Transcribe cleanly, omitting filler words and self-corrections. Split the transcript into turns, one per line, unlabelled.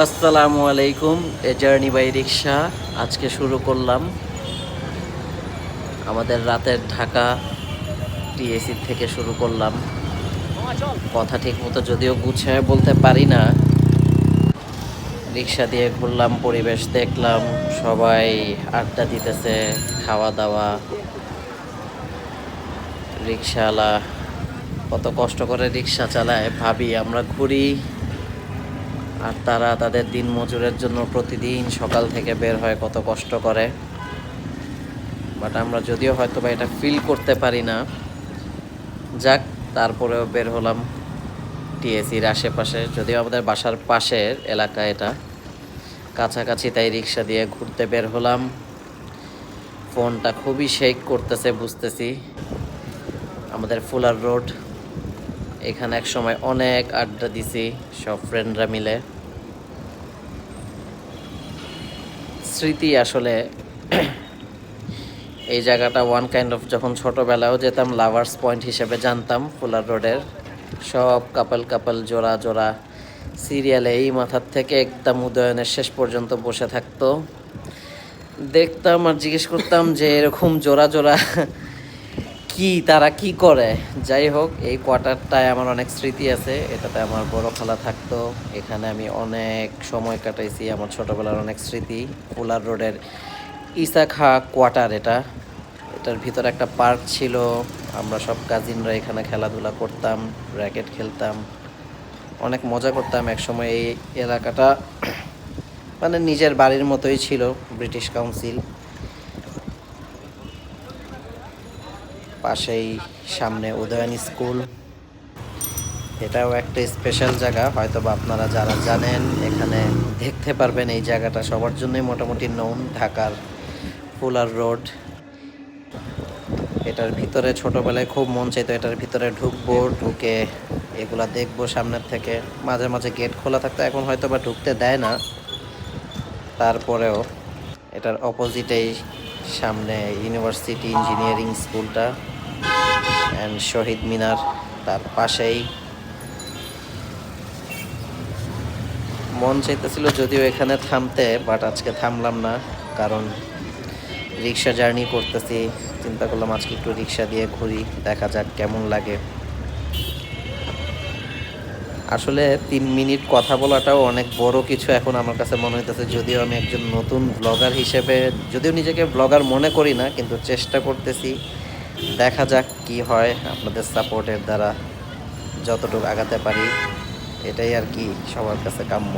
আসসালামু আলাইকুম। A journey by রিক্সা আজকে শুরু করলাম আমাদের রাতের ঢাকা টিএসি থেকে শুরু করলাম। কথা ঠিক মতো যদিও গুছিয়ে বলতে পারি না। রিক্সা দিয়ে ঘুরলাম, পরিবেশ দেখলাম, সবাই আড্ডা দিতেছে, খাওয়া দাওয়া। রিক্সাওয়ালা কত কষ্ট করে রিক্সা চালায়, ভাবি আমরা ঘুরি আর তারা তাদের দিন মজুরের জন্য প্রতিদিন সকাল থেকে বের হয়, কত কষ্ট করে। বাট আমরা যদিও হয়তো বা এটা ফিল করতে পারি না। যাক, তারপরেও বের হলাম টিএসির আশেপাশে, যদিও আমাদের বাসার পাশের এলাকা, এটা কাছাকাছি, তাই রিক্সা দিয়ে ঘুরতে বের হলাম। ফোনটা খুবই শেক করতেছে, বুঝতেছি। আমাদের ফুলার রোড, এখানে এক সময় অনেক আড্ডা দিছি সব ফ্রেন্ডরা মিলে। স্মৃতি আসলে এই জায়গাটা ওয়ান কাইন্ড অফ, যখন ছোটোবেলায়ও যেতাম লাভার্স পয়েন্ট হিসেবে জানতাম ফুলার রোডের। সব কাপল কাপল, জোড়া জোড়া সিরিয়ালে এই মাথার থেকে একদম উদয়নের শেষ পর্যন্ত বসে থাকতো। দেখতাম আর জিজ্ঞেস করতাম যে এরকম জোড়া জোড়া কি, তারা কি করে। যাই হোক, এই কোয়ার্টারটায় আমার অনেক স্মৃতি আছে। এটাতে আমার বড় খালা থাকতো, এখানে আমি অনেক সময় কাটাইছি, আমার ছোটোবেলার অনেক স্মৃতি। ফুলার রোডের ইসা খা কোয়ার্টার এটা। এটার ভিতরে একটা পার্ক ছিল, আমরা সব কাজিনরা এখানে খেলাধুলা করতাম, র্যাকেট খেলতাম, অনেক মজা করতাম। একসময় এই এলাকাটা মানে নিজের বাড়ির মতোই ছিল। ব্রিটিশ কাউন্সিল পাশেই, সামনে উদয়ন স্কুল। এটাও একটা স্পেশাল জায়গা, হয়তো বা আপনারা যারা জানেন এখানে দেখতে পারবেন। এই জায়গাটা সবার জন্যই মোটামুটি নোন, ঢাকার ফুলার রোড। এটার ভিতরে ছোটোবেলায় খুব মন চাইতো এটার ভিতরে ঢুকবো, ঢুকে এগুলা দেখবো সামনের থেকে। মাঝে মাঝে গেট খোলা থাকতো, এখন হয়তো বা ঢুকতে দেয় না। তারপরেও এটার অপোজিটেই সামনে ইউনিভার্সিটি ইঞ্জিনিয়ারিং স্কুলটা অ্যান্ড শহীদ মিনার, তার পাশেই। মন চাইতেছিল যদিও এখানে থামতে, বাট আজকে থামলাম না, কারণ রিক্সা জার্নি করতেছি। চিন্তা করলাম আজকে একটু রিক্সা দিয়ে ঘুরি, দেখা যাক কেমন লাগে। আসলে 3 মিনিট কথা বলাটাও অনেক বড় কিছু এখন আমার কাছে মনে হইতেছে। যদিও আমি একজন নতুন ব্লগার হিসেবে, যদিও নিজেকে ব্লগার মনে করি না, কিন্তু চেষ্টা করতেছি। দেখা যাক কি হয়, আপনাদের সাপোর্টের দ্বারা যতটুকু আগাতে পারি, এটাই আর কি সবার কাছে কাম্য।